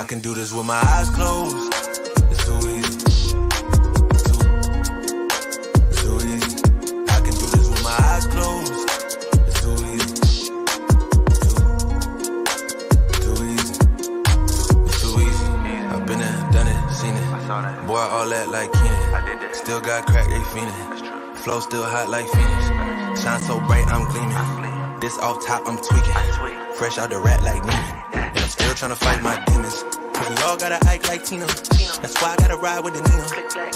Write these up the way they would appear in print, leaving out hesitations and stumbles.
can do this with my eyes closed. It's too easy. Too easy. I can do this with my eyes closed. It's too easy. Too easy. It's too easy. I've been there, done it, seen it. Boy, all that like Keenan. Still got crack, they fiendin'. Flow still hot like Phoenix. Shine so bright, I'm gleaming. This off top, I'm tweaking. Fresh out the rat like Neiman. And I'm still tryna fight my demons. Cause we all gotta act like Tina. That's why I gotta ride with the Nina.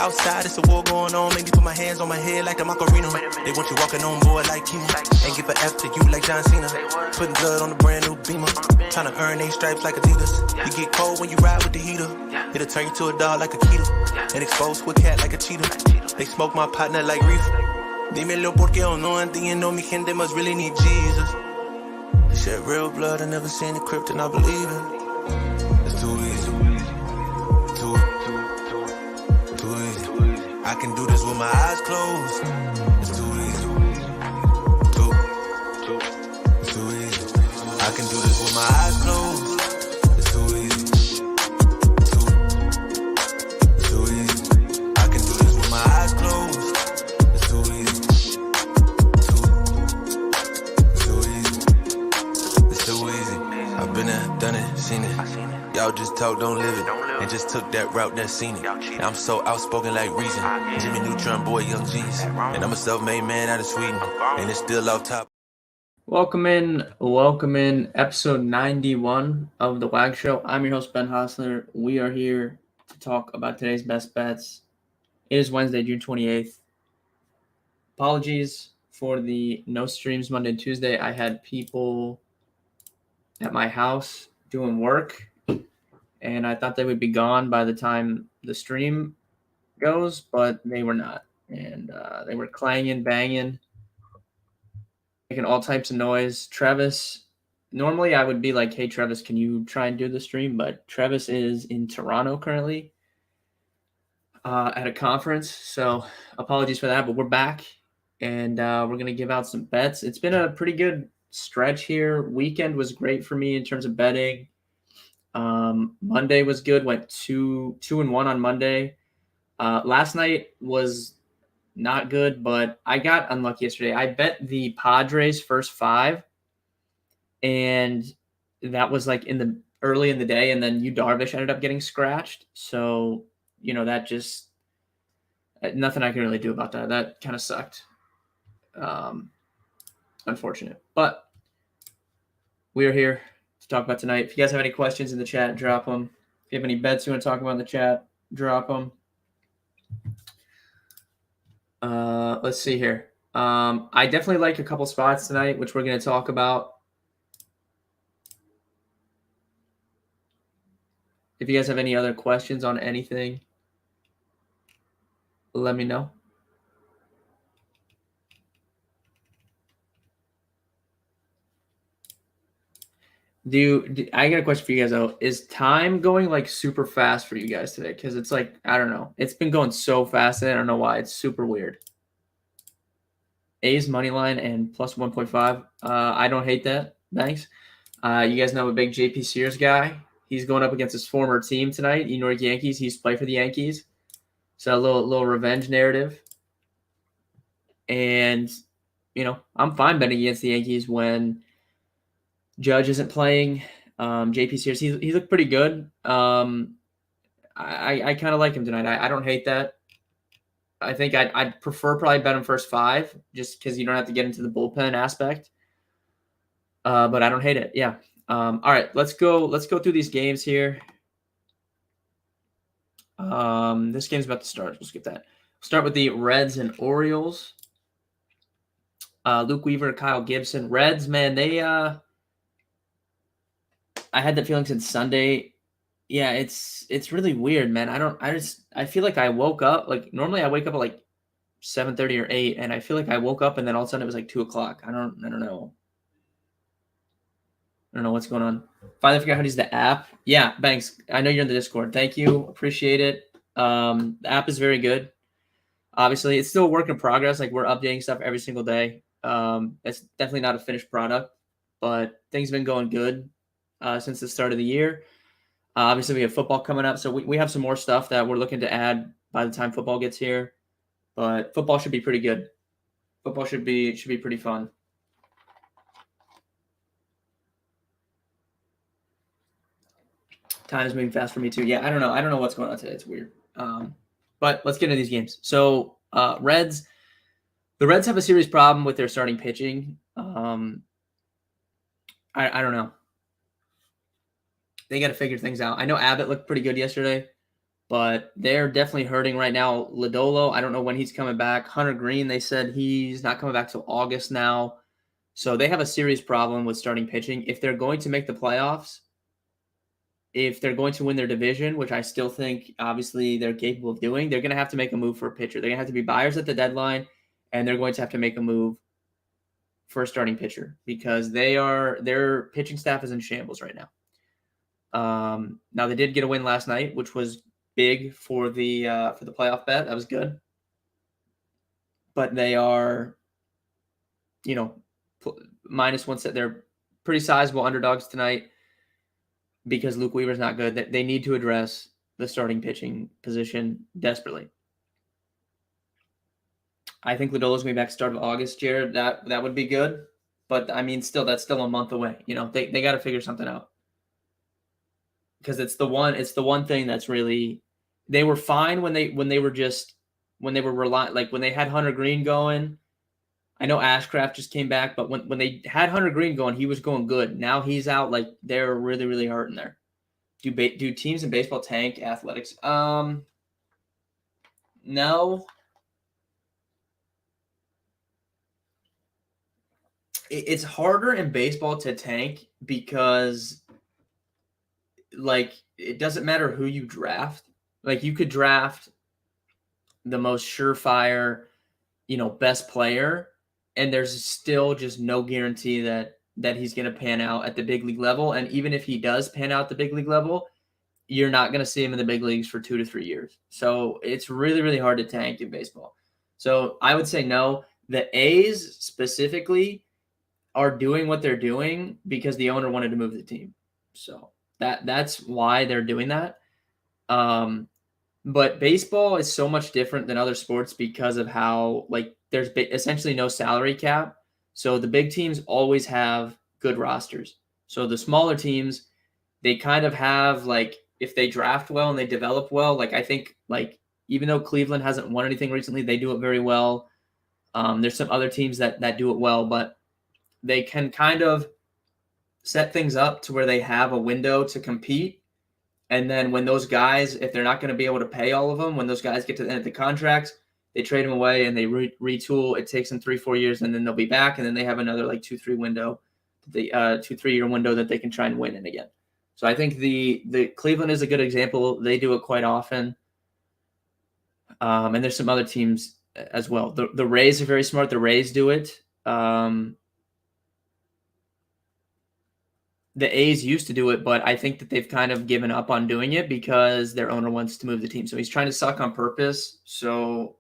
Outside, it's a war going on. Make me put my hands on my head like the Macarena. They want you walking on board like Kima. Ain't give a F to you like John Cena. Putting blood on the brand new Beamer. Tryna earn they stripes like Adidas. You get cold when you ride with the heater. It'll turn you to a dog like a Keto. And expose to a cat like a cheetah. They smoke my partner like reefer. Dímelo porque o no entiendo. Mi gente must really need Jesus. They shed real blood. I never seen the crypt and I believe it. It's too easy. Too easy. I can do this with my eyes closed. It's too easy. Too easy. I can do this with my eyes closed. It's too easy. Too easy. I can do this with my eyes closed. It's too easy. Too easy. It's too easy. I've been there, done it, seen it. Y'all just talk, don't live it. And just took that route, that seen it. Now I'm so outspoken like Reason. Jimmy Neutron, boy, Young G's. And I'm a self-made man out of Sweden. And it's still off top. Welcome in episode 91 of the WAG Show. I'm your host, Ben Hostler. We are here to talk about today's best bets. It is Wednesday, June 28th. Apologies for the no streams Monday and Tuesday. I had people at my house doing work, and I thought they would be gone by the time the stream goes, but they were not. And they were clanging, banging, making all types of noise. Travis, normally I would be like, hey, Travis, can you try and do the stream? But Travis is in Toronto currently at a conference. So apologies for that, but we're back, and we're going to give out some bets. It's been a pretty good stretch here. Weekend was great for me in terms of betting. Monday was good. Went 2-1 on Monday. Last night was not good, but I got unlucky yesterday. I bet the Padres first 5, and that was like early in the day, and then Yu Darvish ended up getting scratched. So, that just nothing I can really do about that. That kind of sucked. Unfortunate, but we are here to talk about tonight. If you guys have any questions in the chat, drop them. If you have any bets you want to talk about in the chat, drop them. Let's see here. I definitely like a couple spots tonight, which we're going to talk about. If you guys have any other questions on anything, let me know. I got a question for you guys though. Is time going like super fast for you guys today? Because it's like, I don't know. It's been going so fast. I don't know why. It's super weird. A's money line and plus 1.5. I don't hate that. Thanks. You guys know I'm a big JP Sears guy. He's going up against his former team tonight, New York Yankees. He used to play for the Yankees. So a little revenge narrative. And, I'm fine betting against the Yankees when Judge isn't playing. JP Sears, he looked pretty good. I kind of like him tonight. I don't hate that. I think I'd prefer probably bet him first 5 just because you don't have to get into the bullpen aspect. But I don't hate it. Yeah. All right, let's go through these games here. This game's about to start. Let's get that. We'll start with the Reds and Orioles. Luke Weaver, Kyle Gibson. Reds, man, they I had that feeling since Sunday. Yeah, it's really weird, man. I feel like I woke up, like normally I wake up at like 7:30 or 8, and I feel like I woke up and then all of a sudden it was like 2:00. I don't know. I don't know what's going on. Finally figured out how to use the app. Yeah, thanks. I know you're in the Discord. Thank you. Appreciate it. The app is very good. Obviously, it's still a work in progress. Like, we're updating stuff every single day. It's definitely not a finished product, but things have been going good since the start of the year. Obviously, we have football coming up, so we have some more stuff that we're looking to add by the time football gets here. But football should be pretty good. Football should be pretty fun. Time is moving fast for me too. Yeah, I don't know what's going on today. It's weird. But let's get into these games. So the Reds have a serious problem with their starting pitching. I don't know. They got to figure things out. I know Abbott looked pretty good yesterday, but they're definitely hurting right now. Lodolo, I don't know when he's coming back. Hunter Green, they said he's not coming back till August now. So they have a serious problem with starting pitching. If they're going to make the playoffs, if they're going to win their division, which I still think obviously they're capable of doing, they're going to have to make a move for a pitcher. They're going to have to be buyers at the deadline, and they're going to have to make a move for a starting pitcher because their pitching staff is in shambles right now. Now they did get a win last night, which was big for the playoff bet. That was good, but they are, minus one set. They're pretty sizable underdogs tonight because Luke Weaver's not good. They need to address the starting pitching position desperately. I think Lodolo's going to be back start of August, Jared. That would be good, but I mean, that's still a month away. They got to figure something out. Because it's the one thing that's really, they were fine when they were relying, like when they had Hunter Green going. I know Ashcraft just came back, but when they had Hunter Green going, he was going good. Now he's out, like they're really, really hurting there. Do teams in baseball tank athletics? No. It's harder in baseball to tank because like it doesn't matter who you draft. Like you could draft the most surefire, best player, and there's still just no guarantee that he's going to pan out at the big league level. And even if he does pan out at the big league level, you're not going to see him in the big leagues for 2 to 3 years. So it's really, really hard to tank in baseball. So I would say no. The A's specifically are doing what they're doing because the owner wanted to move the team. So that's why they're doing that. But baseball is so much different than other sports because of how, like, there's essentially no salary cap. So the big teams always have good rosters. So the smaller teams, they kind of have, like, if they draft well and they develop well, like, I think, like, even though Cleveland hasn't won anything recently, they do it very well. There's some other teams that do it well, but they can kind of set things up to where they have a window to compete. And then when those guys, if they're not going to be able to pay all of them, when those guys get to the end of the contracts, they trade them away and they retool. It takes them 3-4 years, and then they'll be back, and then they have another like 2-3 window, the 2-3 year window that they can try and win in again. So I think the Cleveland is a good example. They do it quite often, and there's some other teams as well. The Rays are very smart. The Rays do it. The A's used to do it, but I think that they've kind of given up on doing it because their owner wants to move the team. So he's trying to suck on purpose so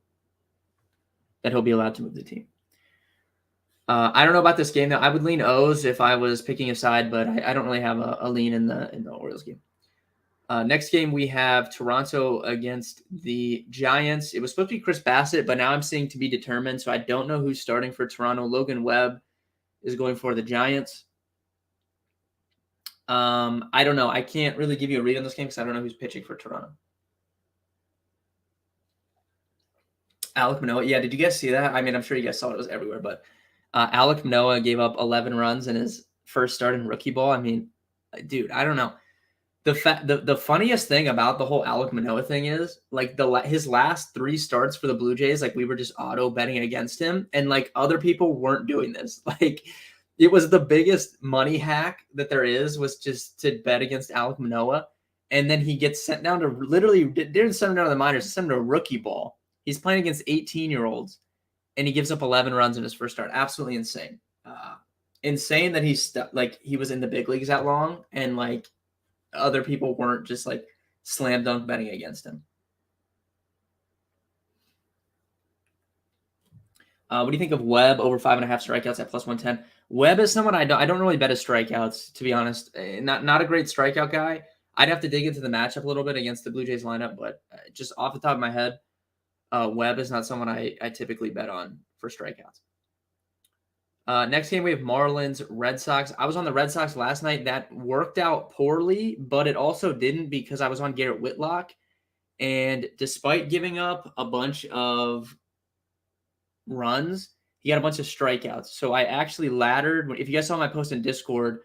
that he'll be allowed to move the team. I don't know about this game, though. I would lean O's if I was picking a side, but I don't really have a lean in the Orioles game. Next game, we have Toronto against the Giants. It was supposed to be Chris Bassett, but now I'm seeing to be determined, so I don't know who's starting for Toronto. Logan Webb is going for the Giants. I don't know. I can't really give you a read on this game because I don't know who's pitching for Toronto. Alek Manoah. Yeah, did you guys see that? I mean, I'm sure you guys saw it. It was everywhere. But Alek Manoah gave up 11 runs in his first start in rookie ball. I mean, dude, I don't know. The funniest thing about the whole Alek Manoah thing is, like, his last 3 starts for the Blue Jays, like, we were just auto betting against him. And, like, other people weren't doing this. Like, it was the biggest money hack that there is, was just to bet against Alek Manoah. And then he gets sent down to, literally didn't send him down to the minors, sent him to a rookie ball. He's playing against 18-year-olds, and he gives up 11 runs in his first start. Absolutely insane. Insane that he was in the big leagues that long, and like other people weren't just like slam dunk betting against him. What do you think of Webb over 5.5 strikeouts at +110? Webb is someone I don't really bet his strikeouts, to be honest. Not a great strikeout guy. I'd have to dig into the matchup a little bit against the Blue Jays lineup, but just off the top of my head, Webb is not someone I typically bet on for strikeouts. Next game, we have Marlins, Red Sox. I was on the Red Sox last night. That worked out poorly, but it also didn't because I was on Garrett Whitlock. And despite giving up a bunch of runs, he got a bunch of strikeouts. So I actually laddered. If you guys saw my post in Discord,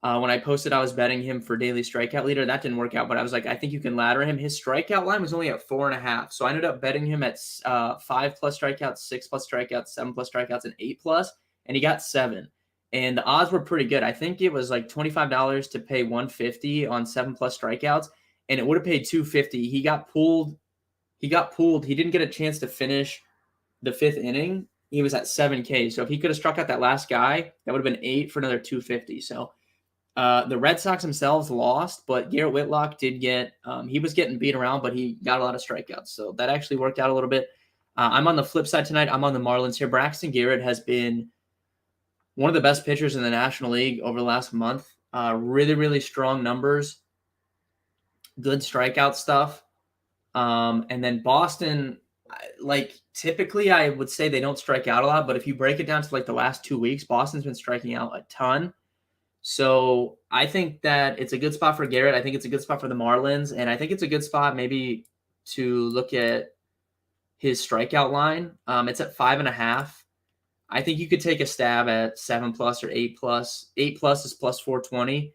when I posted I was betting him for daily strikeout leader, that didn't work out. But I was like, I think you can ladder him. His strikeout line was only at 4.5. So I ended up betting him at 5+ strikeouts, 6+ strikeouts, 7+ strikeouts, and 8+. And he got 7. And the odds were pretty good. I think it was like $25 to pay $150 on 7+ strikeouts, and it would have paid $250. He got pulled. He didn't get a chance to finish the 5th inning. He was at 7K. So if he could have struck out that last guy, that would have been 8 for another $250. So the Red Sox themselves lost, but Garrett Whitlock did get. He was getting beat around, but he got a lot of strikeouts. So that actually worked out a little bit. I'm on the flip side tonight. I'm on the Marlins here. Braxton Garrett has been one of the best pitchers in the National League over the last month. Really, really strong numbers. Good strikeout stuff. And then Boston, like typically I would say they don't strike out a lot, but if you break it down to like the last 2 weeks, Boston's been striking out a ton. So I think that it's a good spot for Garrett. I think it's a good spot for the Marlins. And I think it's a good spot maybe to look at his strikeout line. It's at 5.5. I think you could take a stab at 7+ or 8+. 8+ is plus 420.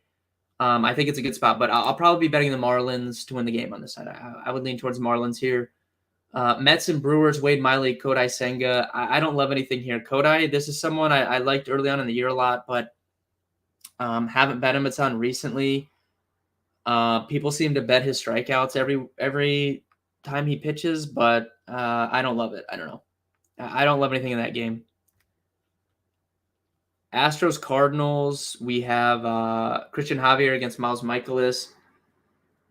I think it's a good spot, but I'll probably be betting the Marlins to win the game on this side. I would lean towards Marlins here. Mets and Brewers, Wade Miley, Kodai Senga. I don't love anything here. Kodai, this is someone I liked early on in the year a lot, but haven't bet him a ton recently. People seem to bet his strikeouts every time he pitches, but I don't love it. I don't know. I don't love anything in that game. Astros, Cardinals, we have Christian Javier against Miles Michaelis.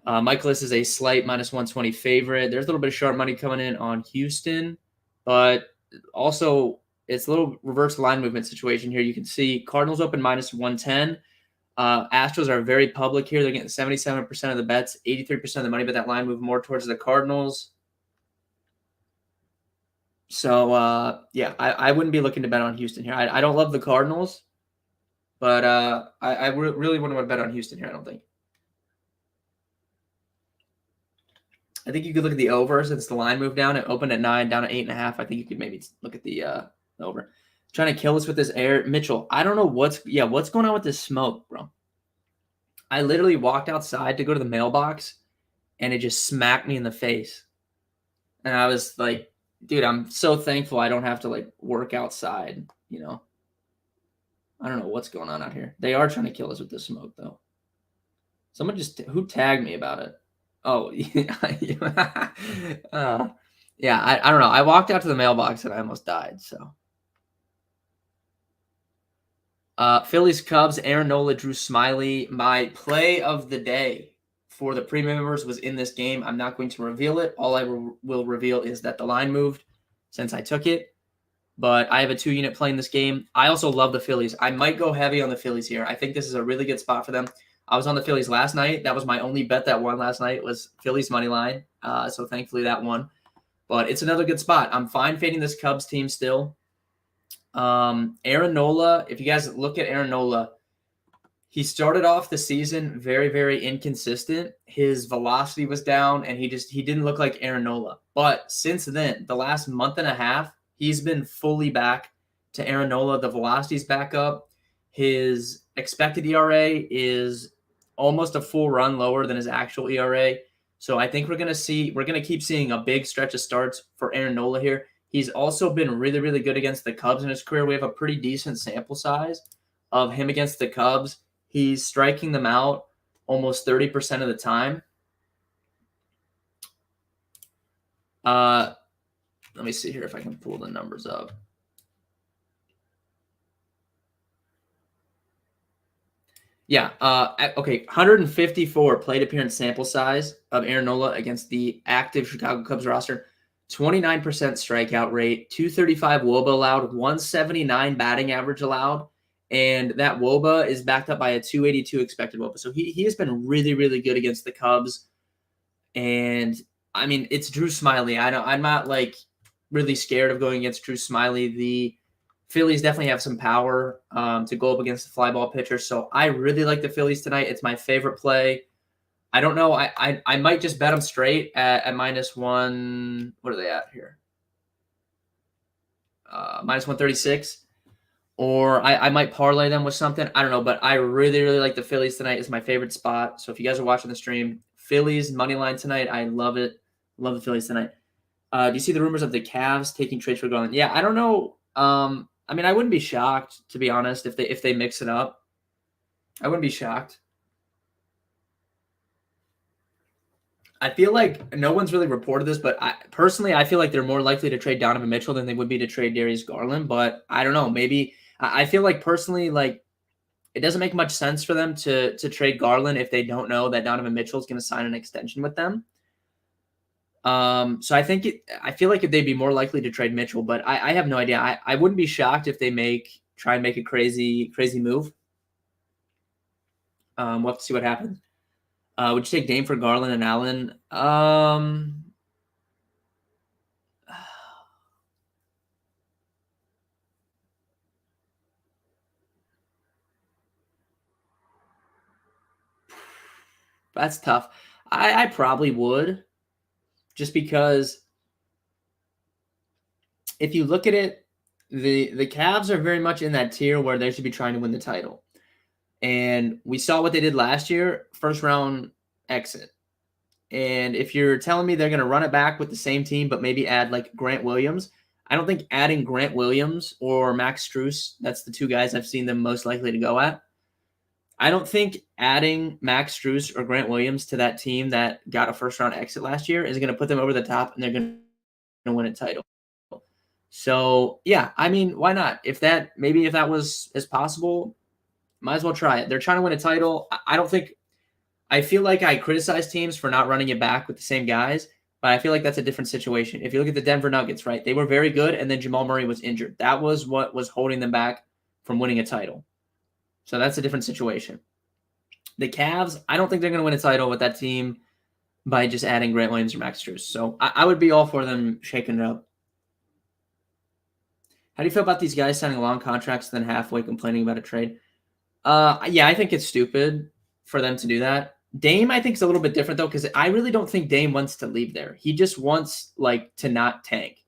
Michaelis is a slight -120 favorite. There's a little bit of sharp money coming in on Houston, but also it's a little reverse line movement situation here. You can see Cardinals open -110. Astros are very public here. They're getting 77% of the bets, 83% of the money, but that line moved more towards the Cardinals. So, yeah, I wouldn't be looking to bet on Houston here. I don't love the Cardinals, but I really wouldn't want to bet on Houston here, I don't think. I think you could look at the over since the line moved down. It opened at 9, down to 8.5. I think you could maybe look at the over. Trying to kill us with this air. Mitchell, I don't know what's going on with this smoke, bro. I literally walked outside to go to the mailbox, and it just smacked me in the face. And I was like, dude, I'm so thankful I don't have to like work outside, you know. I don't know what's going on out here. They are trying to kill us with the smoke, though. Someone who tagged me about it. Oh, yeah. Yeah, I don't know. I walked out to the mailbox and I almost died, so. Phillies, Cubs, Aaron Nola, Drew Smyly. My play of the day for the premium members was in this game. I'm not going to reveal it. All I will reveal is that the line moved since I took it. But I have a 2-unit play in this game. I also love the Phillies. I might go heavy on the Phillies here. I think this is a really good spot for them. I was on the Phillies last night. That was my only bet that won last night was Phillies money line. So thankfully that won. But it's another good spot. I'm fine fading this Cubs team still. Aaron Nola, if you guys look at Aaron Nola, he started off the season very, very inconsistent. His velocity was down, and he didn't look like Aaron Nola. But since then, the last month and a half, he's been fully back to Aaron Nola. The velocity's back up. His expected ERA is almost a full run lower than his actual ERA. So I think we're going to keep seeing a big stretch of starts for Aaron Nola here. He's also been really, really good against the Cubs in his career. We have a pretty decent sample size of him against the Cubs. He's striking them out almost 30% of the time. Let me see here if I can pull the numbers up. Yeah. Okay. 154 plate appearance sample size of Aaron Nola against the active Chicago Cubs roster. 29% strikeout rate, 235 WOBA allowed, 179 batting average allowed, and that WOBA is backed up by a 282 expected WOBA. So he has been really, really good against the Cubs. And I mean, it's Drew Smyly. I'm not like really scared of going against Drew Smyly. The Phillies definitely have some power to go up against the fly ball pitcher. So I really like the Phillies tonight. It's my favorite play. I don't know. I might just bet them straight at -1. What are they at here? -136. Or I might parlay them with something. I don't know, but I really, really like the Phillies tonight. It's my favorite spot. So if you guys are watching the stream, Phillies money line tonight, I love it. Love the Phillies tonight. Do you see the rumors of the Cavs taking trades for Garland? Yeah, I don't know. I mean, I wouldn't be shocked, to be honest, if they mix it up. I wouldn't be shocked. I feel like no one's really reported this, but personally, I feel like they're more likely to trade Donovan Mitchell than they would be to trade Darius Garland. But I don't know. Maybe I feel like personally, like it doesn't make much sense for them to trade Garland if they don't know that Donovan Mitchell is going to sign an extension with them. So I feel like they'd be more likely to trade Mitchell, but I have no idea. I wouldn't be shocked if they try and make a crazy move. We'll have to see what happens. Would you take Dame for Garland and Allen? That's tough. I probably would, just because if you look at it, the Cavs are very much in that tier where they should be trying to win the title. And we saw what they did last year, first round exit. And if you're telling me they're going to run it back with the same team, but maybe add like Grant Williams, I don't think adding Grant Williams or Max Strus, that's the two guys I've seen them most likely to go at. I don't think adding Max Strus or Grant Williams to that team that got a first round exit last year is going to put them over the top and they're going to win a title. So yeah, I mean, why not? If that was as possible, might as well try it. They're trying to win a title. I feel like I criticize teams for not running it back with the same guys, but I feel like that's a different situation. If you look at the Denver Nuggets, right, they were very good, and then Jamal Murray was injured. That was what was holding them back from winning a title. So that's a different situation. The Cavs, I don't think they're going to win a title with that team by just adding Grant Williams or Max Strus. So I would be all for them shaking it up. How do you feel about these guys signing long contracts and then halfway complaining about a trade? Yeah, I think it's stupid for them to do that. Dame, I think, is a little bit different, though, because I really don't think Dame wants to leave there. He just wants, like, to not tank.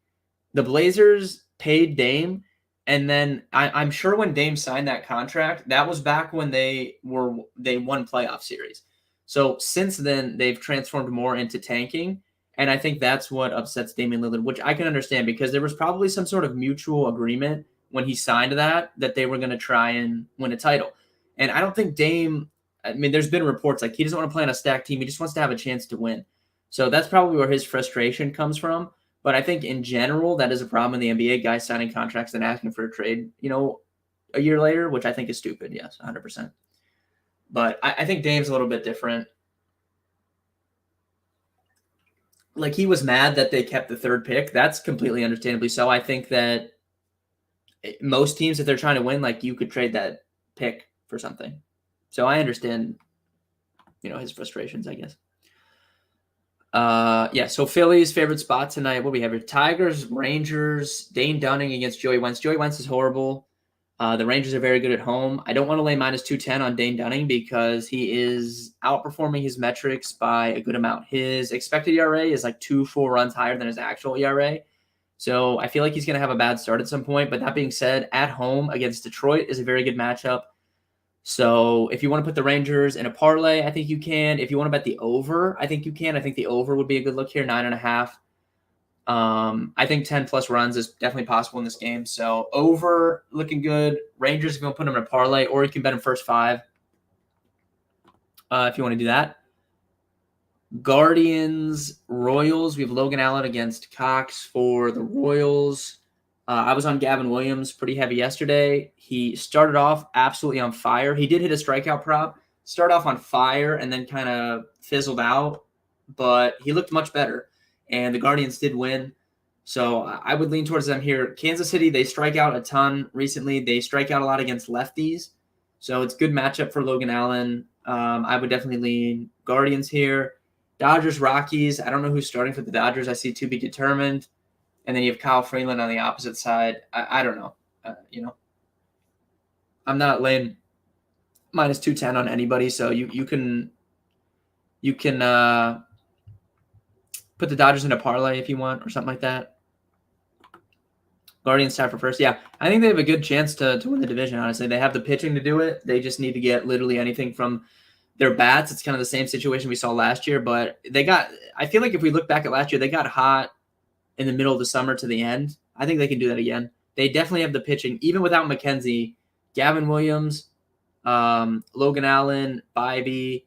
The Blazers paid Dame, and then I'm sure when Dame signed that contract, that was back when they won playoff series. So since then, they've transformed more into tanking, and I think that's what upsets Damian Lillard, which I can understand because there was probably some sort of mutual agreement when he signed that they were going to try and win a title. And I don't think Dame – I mean, there's been reports like he doesn't want to play on a stacked team. He just wants to have a chance to win. So that's probably where his frustration comes from. But I think in general, that is a problem in the NBA, guys signing contracts and asking for a trade, a year later, which I think is stupid. Yes, 100%. But I think Dame's a little bit different. Like, he was mad that they kept the third pick. That's completely understandably so. I think that most teams, if they're trying to win, like, you could trade that pick for something. So I understand, his frustrations, I guess. Yeah, so Philly's favorite spot tonight. What we have here? Tigers, Rangers, Dane Dunning against Joey Wentz. Joey Wentz is horrible. The Rangers are very good at home. I don't want to lay -210 on Dane Dunning because he is outperforming his metrics by a good amount. His expected ERA is like 2 full runs higher than his actual ERA. So I feel like he's going to have a bad start at some point. But that being said, at home against Detroit is a very good matchup. So if you want to put the Rangers in a parlay, I think you can. If you want to bet the over, I think you can. I think the over would be a good look here, 9.5. I think 10+ runs is definitely possible in this game. So over looking good. Rangers, if you want to put them in a parlay, or you can bet them first 5 if you want to do that. Guardians, Royals. We have Logan Allen against Cox for the Royals. I was on Gavin Williams pretty heavy yesterday. He started off absolutely on fire. He did hit a strikeout prop, start off on fire, and then kind of fizzled out. But he looked much better, and the Guardians did win. So I would lean towards them here. Kansas City, they strike out a ton recently. They strike out a lot against lefties. So it's good matchup for Logan Allen. I would definitely lean Guardians here. Dodgers, Rockies. I don't know who's starting for the Dodgers. I see to be determined. And then you have Kyle Freeland on the opposite side. I don't know. I'm not laying minus 210 on anybody. So you can put the Dodgers in a parlay if you want or something like that. Guardians tied for first. Yeah, I think they have a good chance to win the division, honestly. They have the pitching to do it. They just need to get literally anything from their bats. It's kind of the same situation we saw last year, but I feel like if we look back at last year, they got hot in the middle of the summer to the end. I think they can do that again. They definitely have the pitching, even without McKenzie, Gavin Williams, Logan Allen, Bybee.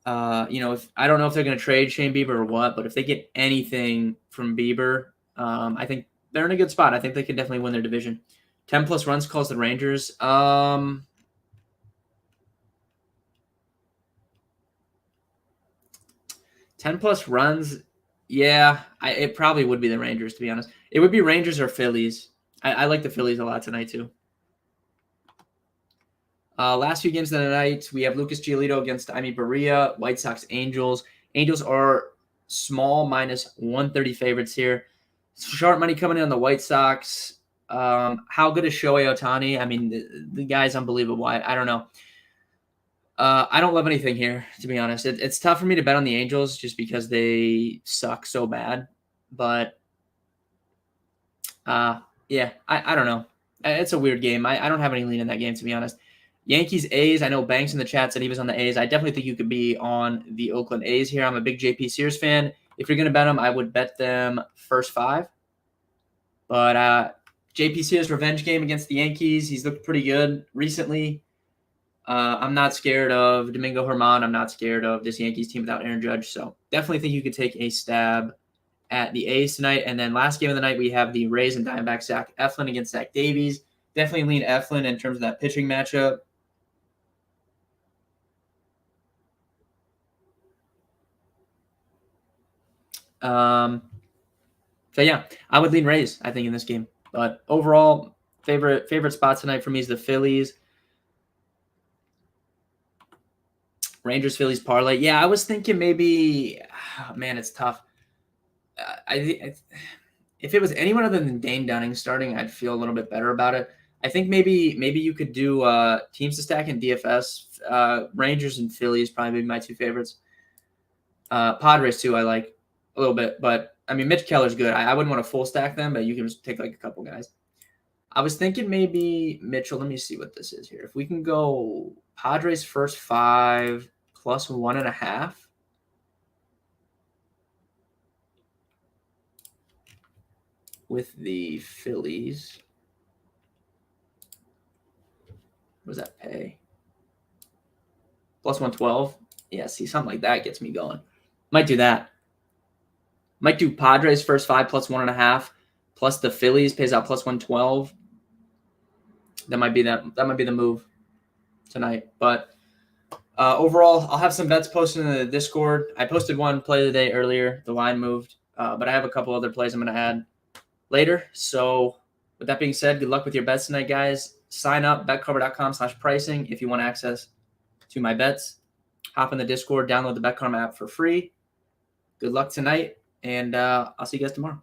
I don't know if they're going to trade Shane Bieber or what, but if they get anything from Bieber, I think they're in a good spot. I think they can definitely win their division. 10 plus runs calls the Rangers. 10 plus runs. Yeah, it probably would be the Rangers, to be honest. It would be Rangers or Phillies. I like the Phillies a lot tonight, too. Last few games of the night, we have Lucas Giolito against Amy Berea, White Sox, Angels. Angels are small minus 130 favorites here. Sharp money coming in on the White Sox. How good is Shohei Ohtani? I mean, the guy's unbelievable. I don't know. I don't love anything here, to be honest. It's tough for me to bet on the Angels just because they suck so bad. But, yeah, I don't know. It's a weird game. I don't have any lean in that game, to be honest. Yankees, A's. I know Banks in the chat said he was on the A's. I definitely think you could be on the Oakland A's here. I'm a big JP Sears fan. If you're going to bet them, I would bet them first 5. But JP Sears' revenge game against the Yankees, he's looked pretty good recently. I'm not scared of Domingo Germán. I'm not scared of this Yankees team without Aaron Judge. So definitely think you could take a stab at the A's tonight. And then last game of the night, we have the Rays and Diamondbacks, Zach Eflin against Zach Davies. Definitely lean Eflin in terms of that pitching matchup. So yeah, I would lean Rays, I think, in this game. But overall, favorite spot tonight for me is the Phillies. Rangers, Phillies parlay. Yeah, I was thinking maybe, man, it's tough. If it was anyone other than Dane Dunning starting, I'd feel a little bit better about it. I think maybe you could do teams to stack in DFS. Rangers and Phillies probably be my 2 favorites. Padres too, I like a little bit, but I mean Mitch Keller's good. I wouldn't want to full stack them, but you can just take like a couple guys. I was thinking maybe Mitchell. Let me see what this is here. If we can go Padres first 5 plus 1.5. With the Phillies. What does that pay? Plus 112. Yeah, see, something like that gets me going. Might do that. Might do Padres first 5 plus 1.5. Plus the Phillies pays out plus 112. That might be the move tonight. But overall, I'll have some bets posted in the Discord. I posted one play of the day earlier. The line moved. But I have a couple other plays I'm going to add later. So with that being said, good luck with your bets tonight, guys. Sign up, betkarma.com/pricing if you want access to my bets. Hop in the Discord, download the BetKarma app for free. Good luck tonight, and I'll see you guys tomorrow.